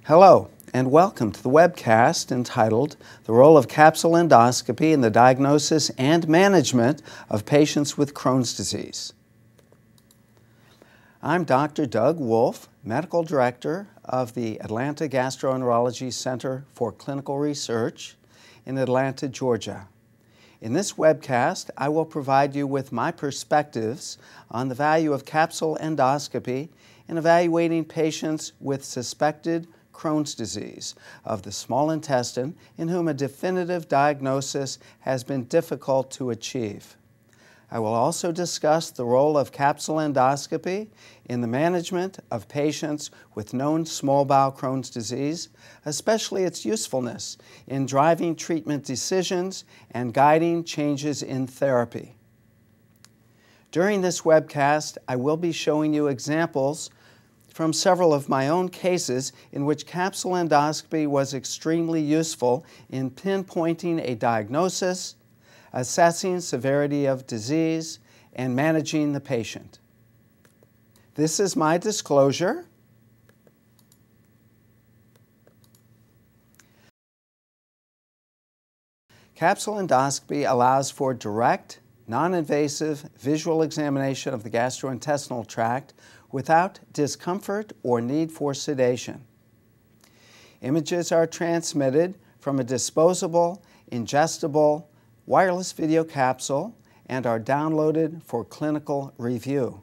Hello, and welcome to the webcast entitled The Role of Capsule Endoscopy in the Diagnosis and Management of Patients with Crohn's Disease. I'm Dr. Doug Wolf, Medical Director of the Atlanta Gastroenterology Center for Clinical Research in Atlanta, Georgia. In this webcast, I will provide you with my perspectives on the value of capsule endoscopy in evaluating patients with suspected Crohn's disease of the small intestine in whom a definitive diagnosis has been difficult to achieve. I will also discuss the role of capsule endoscopy in the management of patients with known small bowel Crohn's disease, especially its usefulness in driving treatment decisions and guiding changes in therapy. During this webcast, I will be showing you examples from several of my own cases in which capsule endoscopy was extremely useful in pinpointing a diagnosis, assessing severity of disease, and managing the patient. This is my disclosure. Capsule endoscopy allows for direct, non-invasive visual examination of the gastrointestinal tract without discomfort or need for sedation. Images are transmitted from a disposable, ingestible, wireless video capsule and are downloaded for clinical review.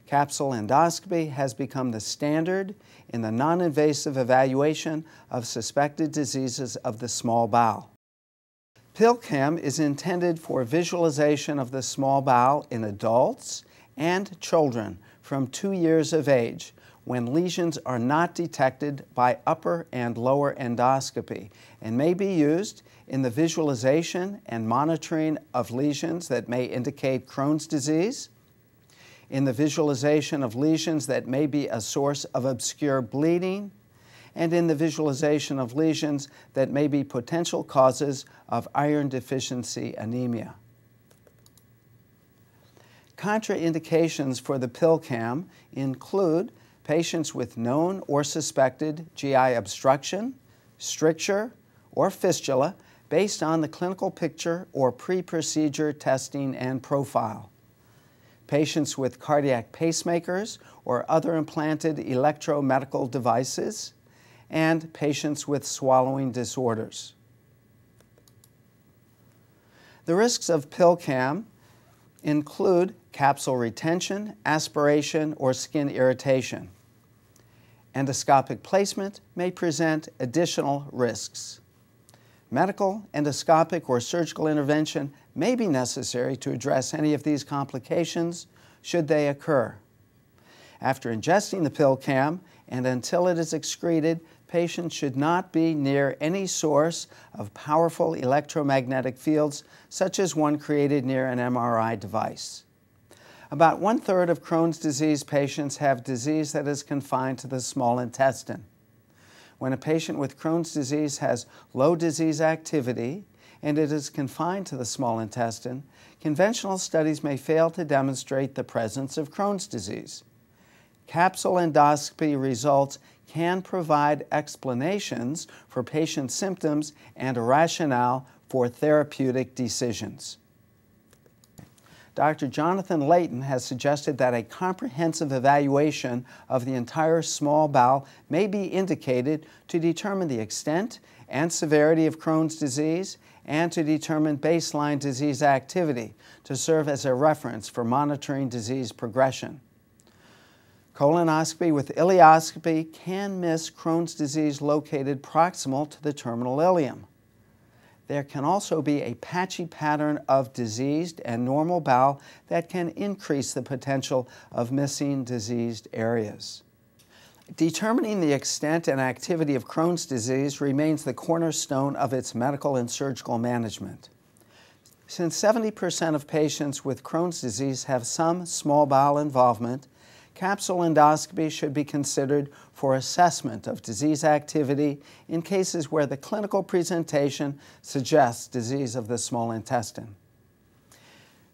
Capsule endoscopy has become the standard in the non-invasive evaluation of suspected diseases of the small bowel. PillCam is intended for visualization of the small bowel in adults and children from 2 years of age when lesions are not detected by upper and lower endoscopy and may be used in the visualization and monitoring of lesions that may indicate Crohn's disease, in the visualization of lesions that may be a source of obscure bleeding, and in the visualization of lesions that may be potential causes of iron deficiency anemia. Contraindications for the PillCam include patients with known or suspected GI obstruction, stricture, or fistula based on the clinical picture or pre-procedure testing and profile. Patients with cardiac pacemakers or other implanted electromedical devices, and patients with swallowing disorders. The risks of PillCam include capsule retention, aspiration, or skin irritation. Endoscopic placement may present additional risks. Medical, endoscopic, or surgical intervention may be necessary to address any of these complications should they occur. After ingesting the PillCam and until it is excreted, patients should not be near any source of powerful electromagnetic fields, such as one created near an MRI device. About 1/3 of Crohn's disease patients have disease that is confined to the small intestine. When a patient with Crohn's disease has low disease activity and it is confined to the small intestine, conventional studies may fail to demonstrate the presence of Crohn's disease. Capsule endoscopy results can provide explanations for patient symptoms and a rationale for therapeutic decisions. Dr. Jonathan Layton has suggested that a comprehensive evaluation of the entire small bowel may be indicated to determine the extent and severity of Crohn's disease and to determine baseline disease activity to serve as a reference for monitoring disease progression. Colonoscopy with ileoscopy can miss Crohn's disease located proximal to the terminal ileum. There can also be a patchy pattern of diseased and normal bowel that can increase the potential of missing diseased areas. Determining the extent and activity of Crohn's disease remains the cornerstone of its medical and surgical management. Since 70% of patients with Crohn's disease have some small bowel involvement, capsule endoscopy should be considered for assessment of disease activity in cases where the clinical presentation suggests disease of the small intestine.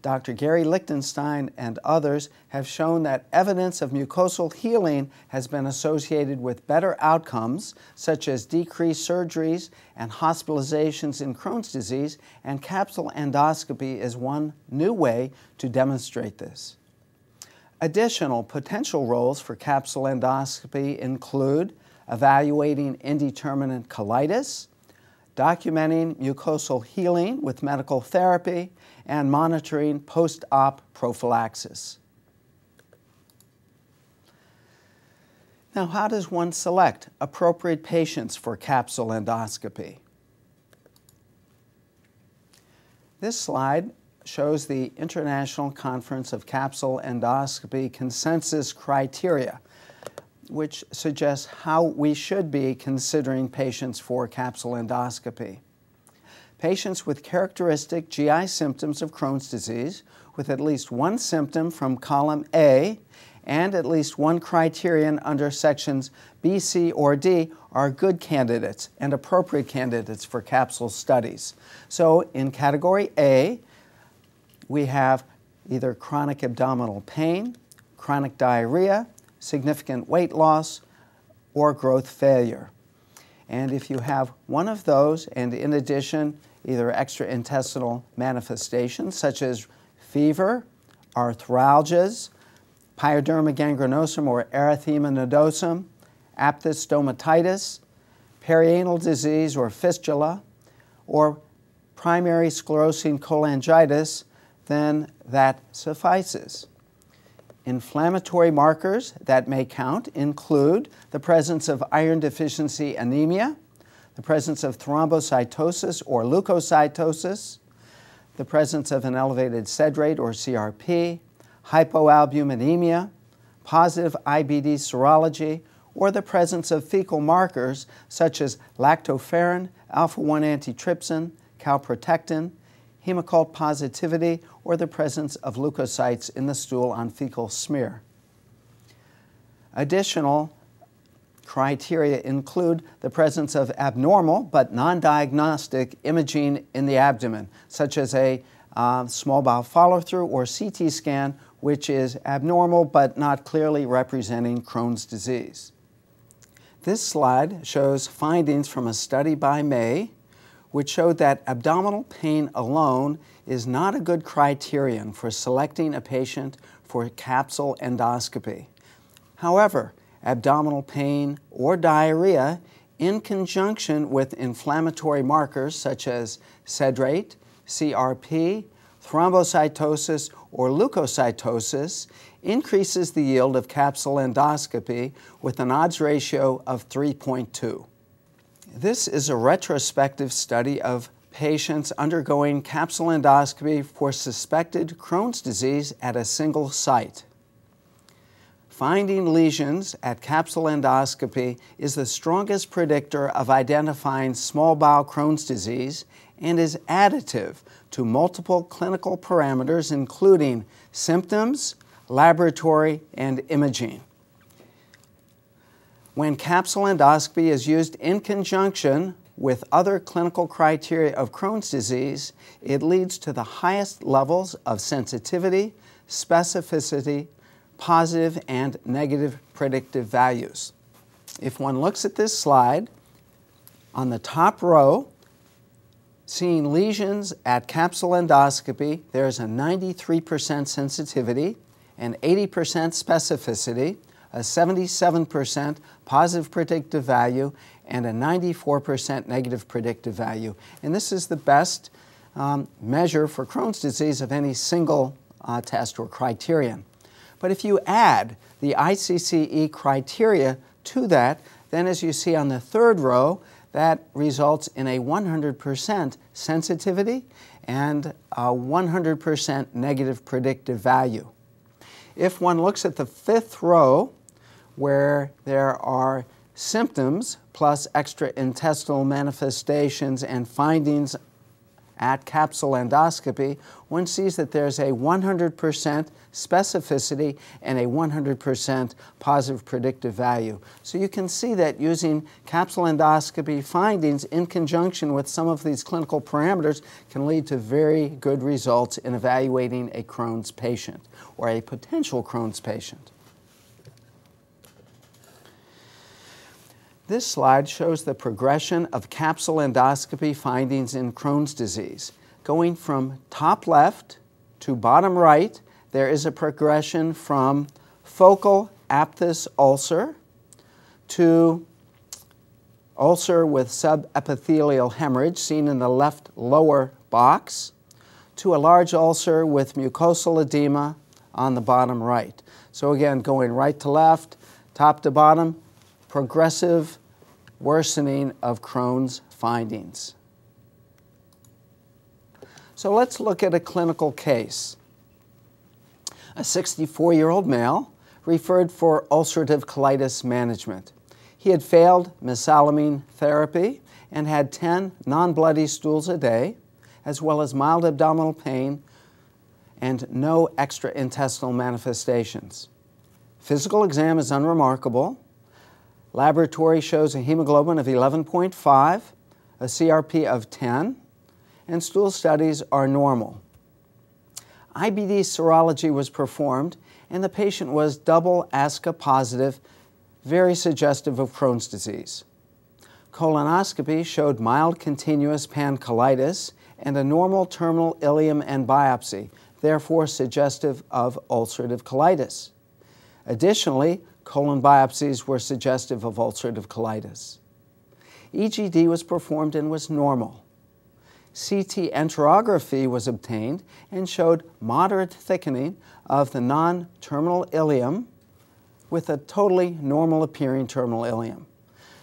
Dr. Gary Lichtenstein and others have shown that evidence of mucosal healing has been associated with better outcomes, such as decreased surgeries and hospitalizations in Crohn's disease, and capsule endoscopy is one new way to demonstrate this. Additional potential roles for capsule endoscopy include evaluating indeterminate colitis, documenting mucosal healing with medical therapy, and monitoring post-op prophylaxis. Now, how does one select appropriate patients for capsule endoscopy? This slide shows the International Conference of Capsule Endoscopy consensus criteria, which suggests how we should be considering patients for capsule endoscopy. Patients with characteristic GI symptoms of Crohn's disease, with at least one symptom from column A and at least one criterion under sections B, C, or D, are good candidates and appropriate candidates for capsule studies. So in category A, we have either chronic abdominal pain, chronic diarrhea, significant weight loss, or growth failure. And if you have one of those, and in addition, either extraintestinal manifestations such as fever, arthralgias, pyoderma gangrenosum or erythema nodosum, aphthous stomatitis, perianal disease or fistula, or primary sclerosing cholangitis, then that suffices. Inflammatory markers that may count include the presence of iron deficiency anemia, the presence of thrombocytosis or leukocytosis, the presence of an elevated sed rate or CRP, hypoalbuminemia, positive IBD serology, or the presence of fecal markers such as lactoferrin, alpha-1 antitrypsin, calprotectin, hemocult positivity, or the presence of leukocytes in the stool on fecal smear. Additional criteria include the presence of abnormal but non-diagnostic imaging in the abdomen, such as a small bowel follow-through or CT scan, which is abnormal but not clearly representing Crohn's disease. This slide shows findings from a study by May, which showed that abdominal pain alone is not a good criterion for selecting a patient for capsule endoscopy. However, abdominal pain or diarrhea in conjunction with inflammatory markers such as sed rate, CRP, thrombocytosis, or leukocytosis increases the yield of capsule endoscopy with an odds ratio of 3.2. This is a retrospective study of patients undergoing capsule endoscopy for suspected Crohn's disease at a single site. Finding lesions at capsule endoscopy is the strongest predictor of identifying small bowel Crohn's disease and is additive to multiple clinical parameters including symptoms, laboratory, and imaging. When capsule endoscopy is used in conjunction with other clinical criteria of Crohn's disease, it leads to the highest levels of sensitivity, specificity, positive and negative predictive values. If one looks at this slide, on the top row, seeing lesions at capsule endoscopy, there's a 93% sensitivity, an 80% specificity, a 77% positive predictive value, and a 94% negative predictive value. And this is the best measure for Crohn's disease of any single test or criterion. But if you add the ICCE criteria to that, then as you see on the third row, that results in a 100% sensitivity and a 100% negative predictive value. If one looks at the fifth row, where there are symptoms plus extraintestinal manifestations and findings at capsule endoscopy, one sees that there's a 100% specificity and a 100% positive predictive value. So you can see that using capsule endoscopy findings in conjunction with some of these clinical parameters can lead to very good results in evaluating a Crohn's patient or a potential Crohn's patient. This slide shows the progression of capsule endoscopy findings in Crohn's disease. Going from top left to bottom right, there is a progression from focal aphthous ulcer to ulcer with subepithelial hemorrhage, seen in the left lower box, to a large ulcer with mucosal edema on the bottom right. So again, going right to left, top to bottom, progressive worsening of Crohn's findings. So let's look at a clinical case. A 64-year-old male referred for ulcerative colitis management. He had failed mesalamine therapy and had 10 non-bloody stools a day, as well as mild abdominal pain and no extraintestinal manifestations. Physical exam is unremarkable. Laboratory shows a hemoglobin of 11.5, a CRP of 10, and stool studies are normal. IBD serology was performed, and the patient was double ASCA positive, very suggestive of Crohn's disease. Colonoscopy showed mild continuous pancolitis and a normal terminal ileum and biopsy, therefore suggestive of ulcerative colitis. Additionally, colon biopsies were suggestive of ulcerative colitis. EGD was performed and was normal. CT enterography was obtained and showed moderate thickening of the non-terminal ileum with a totally normal appearing terminal ileum.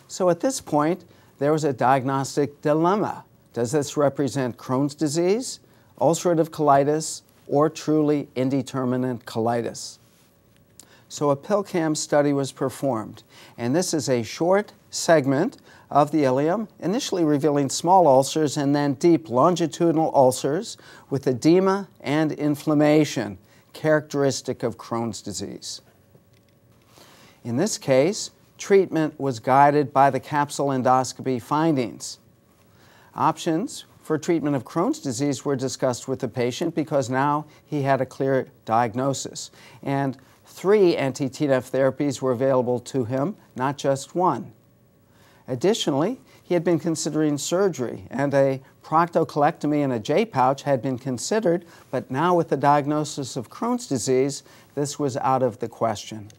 So at this point, there was a diagnostic dilemma. Does this represent Crohn's disease, ulcerative colitis, or truly indeterminate colitis? So a PillCam study was performed, and this is a short segment of the ileum, initially revealing small ulcers and then deep longitudinal ulcers with edema and inflammation, characteristic of Crohn's disease. In this case, treatment was guided by the capsule endoscopy findings. Options for treatment of Crohn's disease were discussed with the patient because now he had a clear diagnosis, and 3 anti-TNF therapies were available to him, not just one. Additionally, he had been considering surgery, and a proctocolectomy and a J-pouch had been considered, but now with the diagnosis of Crohn's disease, this was out of the question.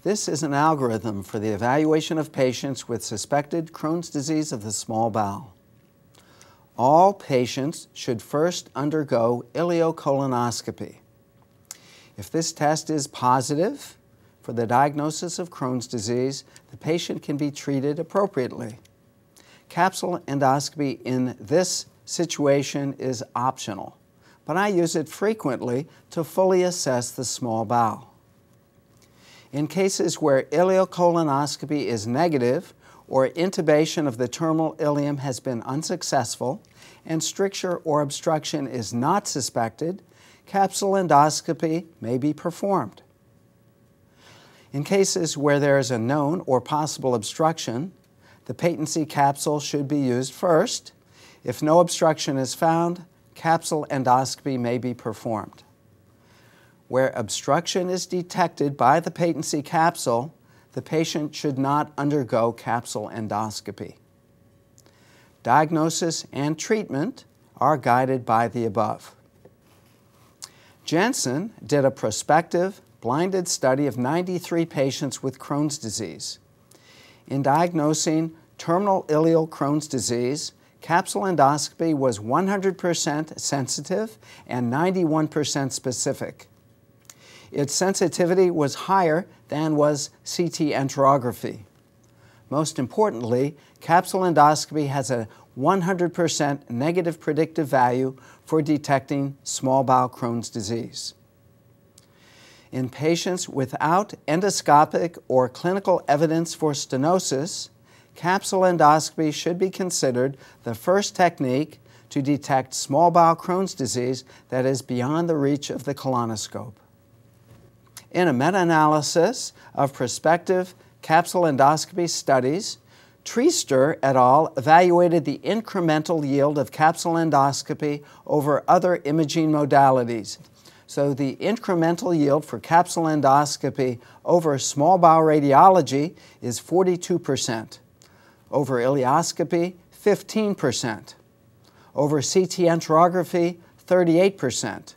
This is an algorithm for the evaluation of patients with suspected Crohn's disease of the small bowel. All patients should first undergo ileocolonoscopy. If this test is positive for the diagnosis of Crohn's disease, the patient can be treated appropriately. Capsule endoscopy in this situation is optional, but I use it frequently to fully assess the small bowel. In cases where ileocolonoscopy is negative or intubation of the terminal ileum has been unsuccessful and stricture or obstruction is not suspected, capsule endoscopy may be performed. In cases where there is a known or possible obstruction, the patency capsule should be used first. If no obstruction is found, capsule endoscopy may be performed. Where obstruction is detected by the patency capsule, the patient should not undergo capsule endoscopy. Diagnosis and treatment are guided by the above. Jensen did a prospective, blinded study of 93 patients with Crohn's disease. In diagnosing terminal ileal Crohn's disease, capsule endoscopy was 100% sensitive and 91% specific. Its sensitivity was higher than was CT enterography. Most importantly, capsule endoscopy has a 100% negative predictive value for detecting small bowel Crohn's disease. In patients without endoscopic or clinical evidence for stenosis, capsule endoscopy should be considered the first technique to to detect small bowel Crohn's disease that is beyond the reach of the colonoscope. In a meta-analysis of prospective capsule endoscopy studies, Treaster et al. Evaluated the incremental yield of capsule endoscopy over other imaging modalities. So the incremental yield for capsule endoscopy over small bowel radiology is 42%, over ileoscopy 15%, over CT enterography 38%,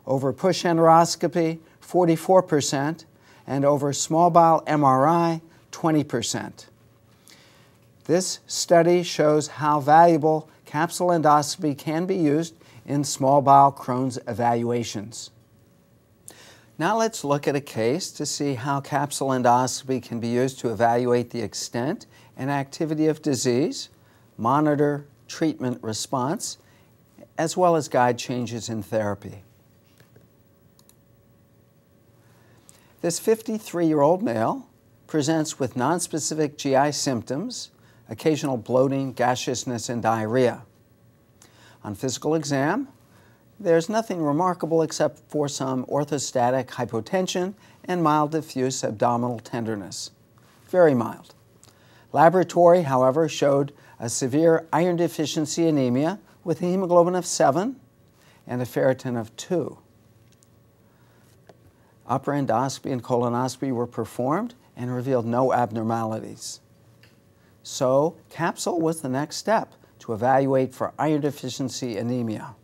over push enteroscopy 44%, and over small bowel MRI 20%. This study shows how valuable capsule endoscopy can be used in small bowel Crohn's evaluations. Now let's look at a case to see how capsule endoscopy can be used to evaluate the extent and activity of disease, monitor treatment response, as well as guide changes in therapy. This 53-year-old male presents with nonspecific GI symptoms, occasional bloating, gaseousness, and diarrhea. On physical exam, there's nothing remarkable except for some orthostatic hypotension and mild diffuse abdominal tenderness. Very mild. Laboratory, however, showed a severe iron deficiency anemia with a hemoglobin of 7 and a ferritin of 2. Upper endoscopy and colonoscopy were performed and revealed no abnormalities. So, capsule was the next step to evaluate for iron deficiency anemia.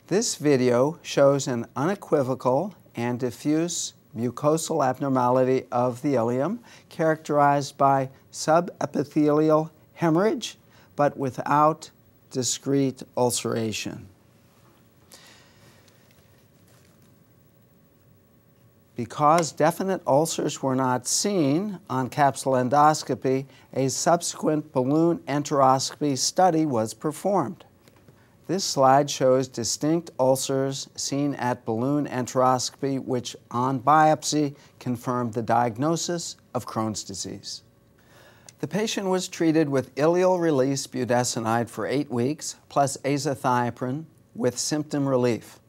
This video shows an unequivocal and diffuse mucosal abnormality of the ileum characterized by subepithelial hemorrhage but without discrete ulceration. Because definite ulcers were not seen on capsule endoscopy, a subsequent balloon enteroscopy study was performed. This slide shows distinct ulcers seen at balloon enteroscopy, which on biopsy confirmed the diagnosis of Crohn's disease. The patient was treated with ileal-release budesonide for 8 weeks, plus azathioprine with symptom relief.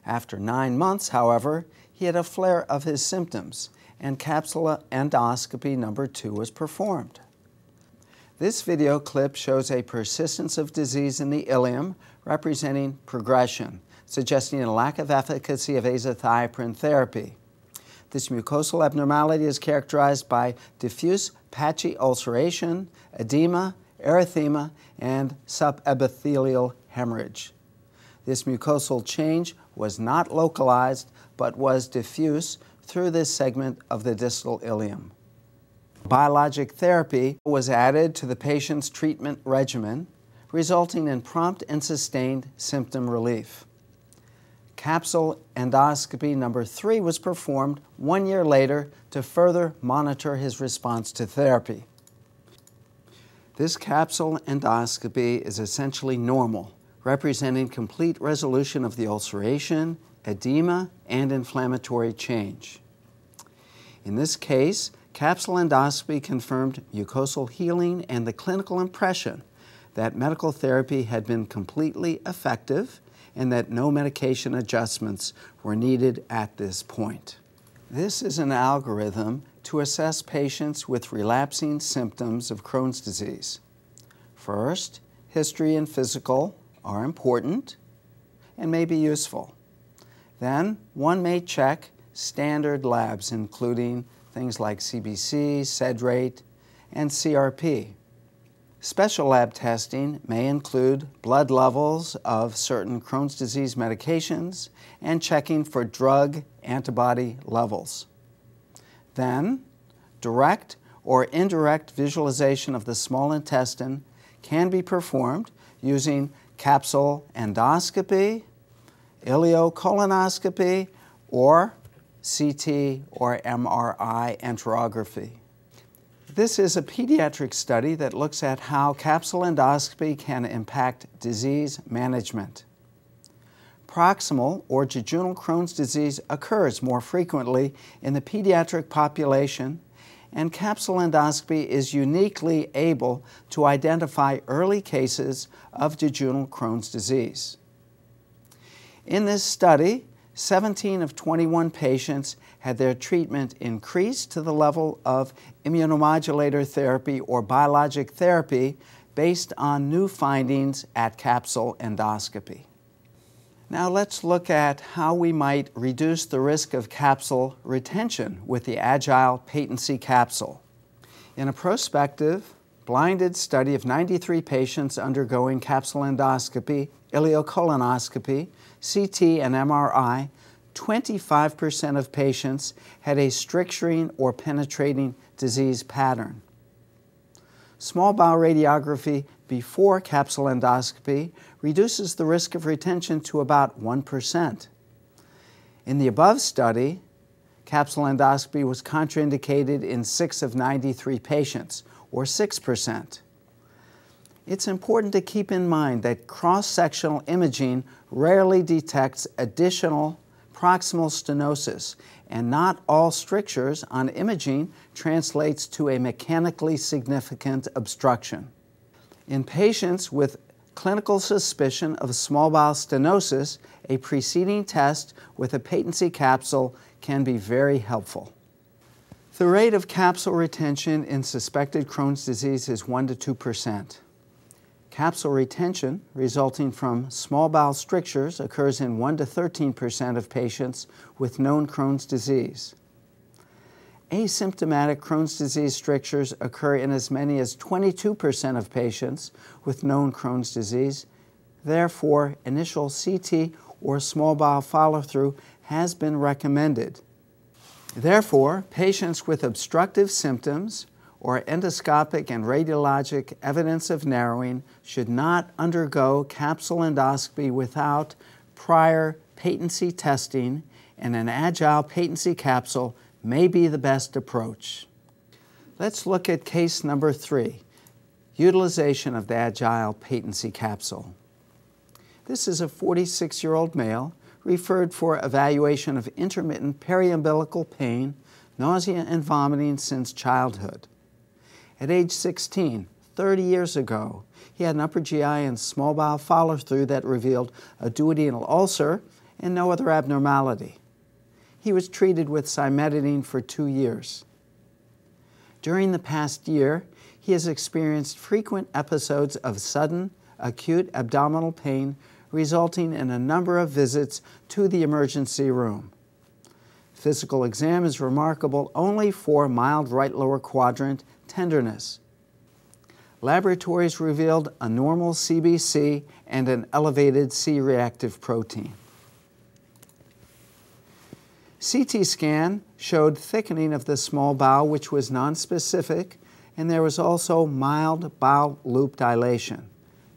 After 9 months, however, he had a flare of his symptoms, and capsule endoscopy number 2 was performed. This video clip shows a persistence of disease in the ileum representing progression, suggesting a lack of efficacy of azathioprine therapy. This mucosal abnormality is characterized by diffuse patchy ulceration, edema, erythema, and subepithelial hemorrhage. This mucosal change was not localized but was diffuse through this segment of the distal ileum. Biologic therapy was added to the patient's treatment regimen, resulting in prompt and sustained symptom relief. Capsule endoscopy number 3 was performed 1 year later to further monitor his response to therapy. This capsule endoscopy is essentially normal, representing complete resolution of the ulceration, edema, and inflammatory change. In this case, capsule endoscopy confirmed mucosal healing and the clinical impression that medical therapy had been completely effective and that no medication adjustments were needed at this point. This is an algorithm to assess patients with relapsing symptoms of Crohn's disease. First, history and physical are important and may be useful. Then, one may check standard labs, including things like CBC, SED rate, and CRP. Special lab testing may include blood levels of certain Crohn's disease medications and checking for drug antibody levels. Then, direct or indirect visualization of the small intestine can be performed using capsule endoscopy, ileocolonoscopy, or CT or MRI enterography. This is a pediatric study that looks at how capsule endoscopy can impact disease management. Proximal or jejunal Crohn's disease occurs more frequently in the pediatric population, and capsule endoscopy is uniquely able to identify early cases of jejunal Crohn's disease. In this study, 17 of 21 patients had their treatment increased to the level of immunomodulator therapy or biologic therapy based on new findings at capsule endoscopy. Now let's look at how we might reduce the risk of capsule retention with the Agile patency capsule. In a prospective, blinded study of 93 patients undergoing capsule endoscopy, ileocolonoscopy, CT, and MRI, 25% of patients had a stricturing or penetrating disease pattern. Small bowel radiography before capsule endoscopy reduces the risk of retention to about 1%. In the above study, capsule endoscopy was contraindicated in 6 of 93 patients, or 6%. It's important to keep in mind that cross-sectional imaging rarely detects additional proximal stenosis, and not all strictures on imaging translates to a mechanically significant obstruction. In patients with clinical suspicion of small bowel stenosis, a preceding test with a patency capsule can be very helpful. The rate of capsule retention in suspected Crohn's disease is 1 to 2%. Capsule retention resulting from small bowel strictures occurs in 1 to 13% of patients with known Crohn's disease. Asymptomatic Crohn's disease strictures occur in as many as 22% of patients with known Crohn's disease. Therefore, initial CT or small bowel follow-through has been recommended. Therefore, patients with obstructive symptoms or endoscopic and radiologic evidence of narrowing should not undergo capsule endoscopy without prior patency testing, and an Agile patency capsule may be the best approach. Let's look at case number 3, utilization of the Agile patency capsule. This is a 46-year-old male referred for evaluation of intermittent periumbilical pain, nausea, and vomiting since childhood. At age 16, 30 years ago, he had an upper GI and small bowel follow-through that revealed a duodenal ulcer and no other abnormality. He was treated with cimetidine for 2 years. During the past year, he has experienced frequent episodes of sudden, acute abdominal pain resulting in a number of visits to the emergency room. Physical exam is remarkable only for mild right lower quadrant tenderness. Laboratories revealed a normal CBC and an elevated C-reactive protein. CT scan showed thickening of the small bowel, which was nonspecific, and there was also mild bowel loop dilation.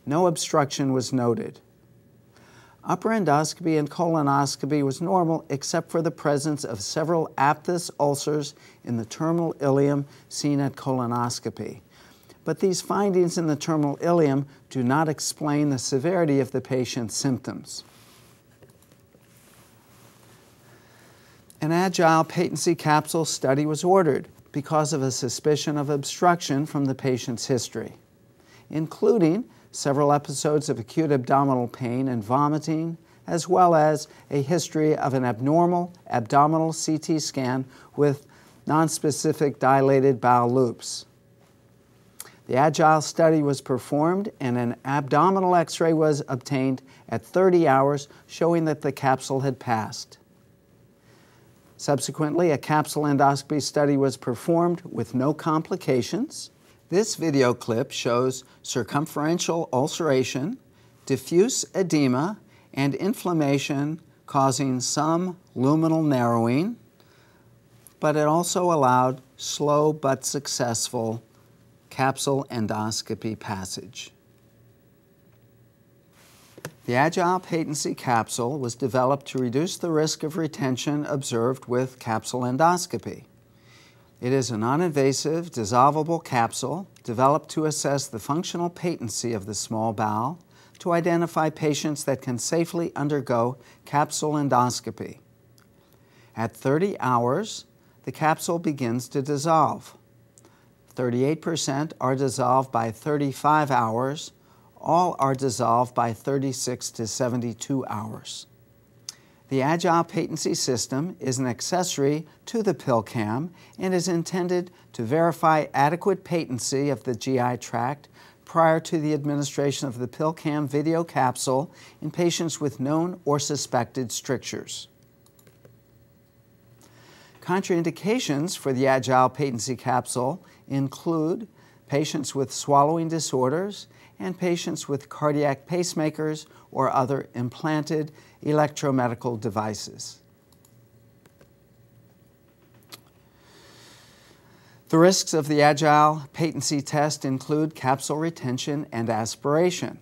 No obstruction was noted. Upper endoscopy and colonoscopy was normal except for the presence of several aphthous ulcers in the terminal ileum seen at colonoscopy. But these findings in the terminal ileum do not explain the severity of the patient's symptoms. An Agile patency capsule study was ordered because of a suspicion of obstruction from the patient's history, including several episodes of acute abdominal pain and vomiting, as well as a history of an abnormal abdominal CT scan with nonspecific dilated bowel loops. The Agile study was performed and an abdominal X-ray was obtained at 30 hours showing that the capsule had passed. Subsequently, a capsule endoscopy study was performed with no complications. This video clip shows circumferential ulceration, diffuse edema, and inflammation causing some luminal narrowing, but it also allowed slow but successful capsule endoscopy passage. The Agile patency capsule was developed to reduce the risk of retention observed with capsule endoscopy. It is a non-invasive, dissolvable capsule developed to assess the functional patency of the small bowel to identify patients that can safely undergo capsule endoscopy. At 30 hours, the capsule begins to dissolve. 38% are dissolved by 35 hours. All are dissolved by 36 to 72 hours. The Agile Patency System is an accessory to the PillCam and is intended to verify adequate patency of the GI tract prior to the administration of the PillCam video capsule in patients with known or suspected strictures. Contraindications for the Agile Patency capsule include patients with swallowing disorders and patients with cardiac pacemakers or other implanted electromedical devices. The risks of the Agile Patency test include capsule retention and aspiration.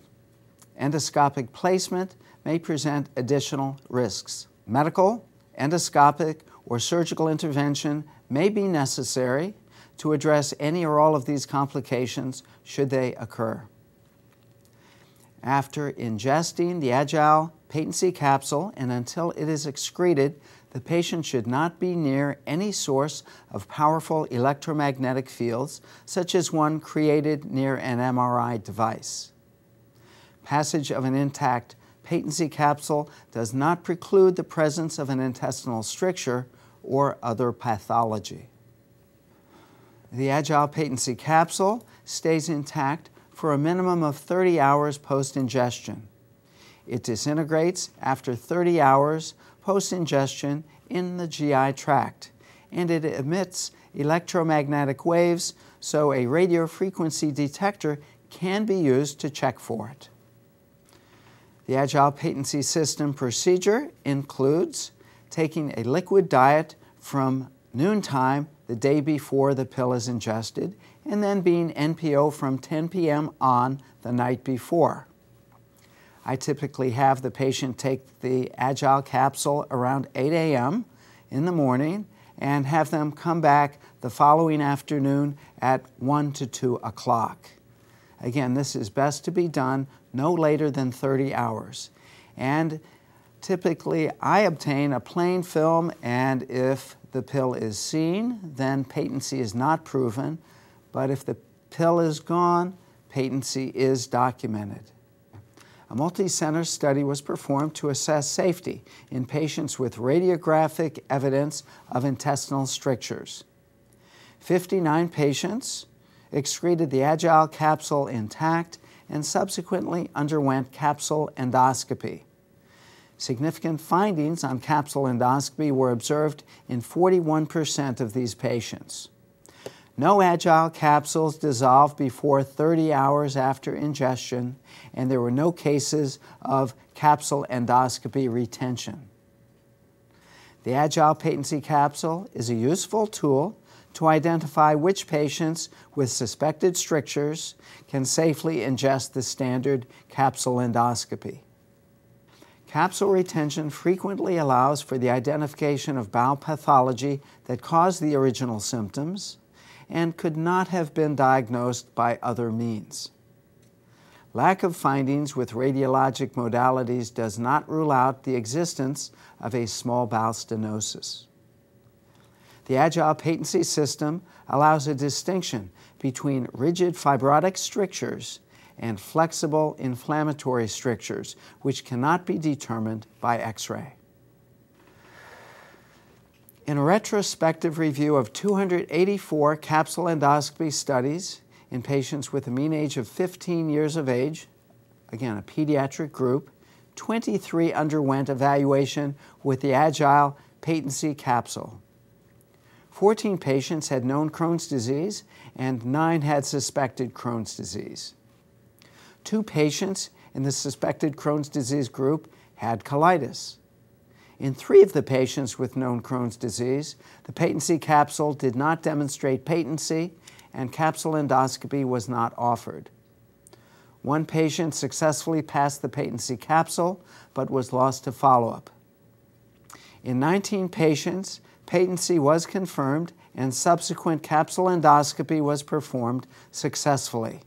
Endoscopic placement may present additional risks. Medical, endoscopic, or surgical intervention may be necessary to address any or all of these complications should they occur. After ingesting the Agile Patency capsule and until it is excreted, the patient should not be near any source of powerful electromagnetic fields, such as one created near an MRI device. Passage of an intact patency capsule does not preclude the presence of an intestinal stricture or other pathology. The Agile Patency capsule stays intact for a minimum of 30 hours post-ingestion. It disintegrates after 30 hours post-ingestion in the GI tract, and it emits electromagnetic waves, so a radiofrequency detector can be used to check for it. The Agile Patency System procedure includes taking a liquid diet from noontime the day before the pill is ingested, and then being NPO from 10 p.m. on the night before. I typically have the patient take the Agile capsule around 8 a.m. in the morning and have them come back the following afternoon at 1 to 2 o'clock. Again, this is best to be done no later than 30 hours. And typically, I obtain a plain film, and if the pill is seen, then patency is not proven. But if the pill is gone, patency is documented. A multi-center study was performed to assess safety in patients with radiographic evidence of intestinal strictures. 59 patients excreted the Agile capsule intact and subsequently underwent capsule endoscopy. Significant findings on capsule endoscopy were observed in 41% of these patients. No Agile capsules dissolved before 30 hours after ingestion, and there were no cases of capsule endoscopy retention. The Agile Patency capsule is a useful tool to identify which patients with suspected strictures can safely ingest the standard capsule endoscopy. Capsule retention frequently allows for the identification of bowel pathology that caused the original symptoms and could not have been diagnosed by other means. Lack of findings with radiologic modalities does not rule out the existence of a small bowel stenosis. The Agile Patency system allows a distinction between rigid fibrotic strictures and flexible inflammatory strictures, which cannot be determined by X-ray. In a retrospective review of 284 capsule endoscopy studies in patients with a mean age of 15 years of age, again a pediatric group, 23 underwent evaluation with the Agile Patency capsule. 14 patients had known Crohn's disease and 9 had suspected Crohn's disease. 2 patients in the suspected Crohn's disease group had colitis. In 3 of the patients with known Crohn's disease, the patency capsule did not demonstrate patency and capsule endoscopy was not offered. 1 patient successfully passed the patency capsule but was lost to follow-up. In 19 patients, patency was confirmed and subsequent capsule endoscopy was performed successfully.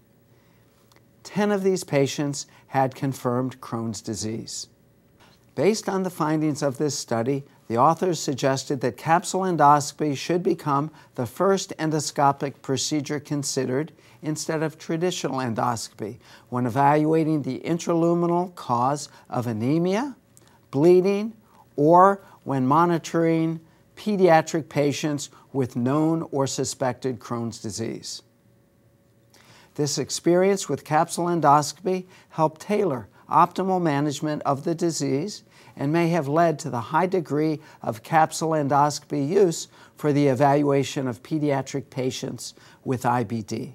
10 of these patients had confirmed Crohn's disease. Based on the findings of this study, The authors suggested that capsule endoscopy should become the first endoscopic procedure considered instead of traditional endoscopy when evaluating the intraluminal cause of anemia, bleeding, or when monitoring pediatric patients with known or suspected Crohn's disease. This experience with capsule endoscopy helped tailor optimal management of the disease and may have led to the high degree of capsule endoscopy use for the evaluation of pediatric patients with IBD.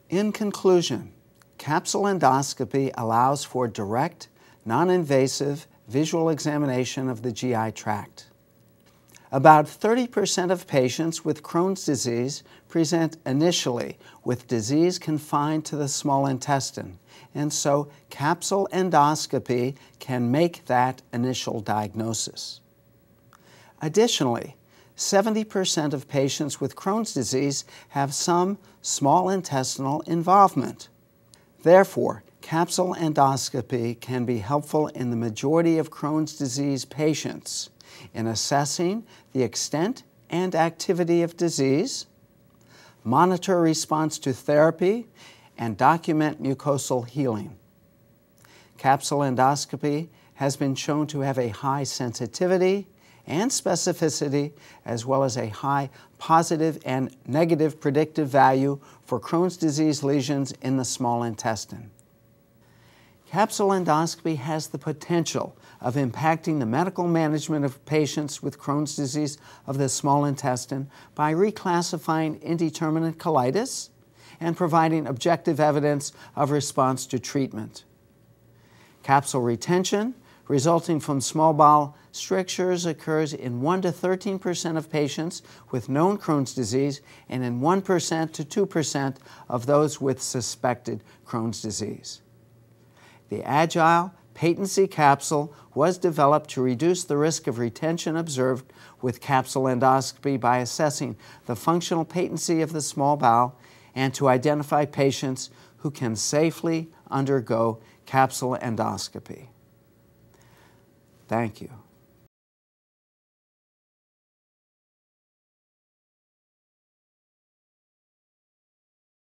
In conclusion, capsule endoscopy allows for direct, non-invasive visual examination of the GI tract. About 30% of patients with Crohn's disease present initially with disease confined to the small intestine, and so capsule endoscopy can make that initial diagnosis. Additionally, 70% of patients with Crohn's disease have some small intestinal involvement. Therefore, capsule endoscopy can be helpful in the majority of Crohn's disease patients in assessing the extent and activity of disease, monitor response to therapy, and document mucosal healing. Capsule endoscopy has been shown to have a high sensitivity and specificity, as well as a high positive and negative predictive value for Crohn's disease lesions in the small intestine. Capsule endoscopy has the potential of impacting the medical management of patients with Crohn's disease of the small intestine by reclassifying indeterminate colitis and providing objective evidence of response to treatment. Capsule retention resulting from small bowel strictures occurs in 1 to 13% of patients with known Crohn's disease and in 1% to 2% of those with suspected Crohn's disease. The agile patency capsule was developed to reduce the risk of retention observed with capsule endoscopy by assessing the functional patency of the small bowel and to identify patients who can safely undergo capsule endoscopy. Thank you.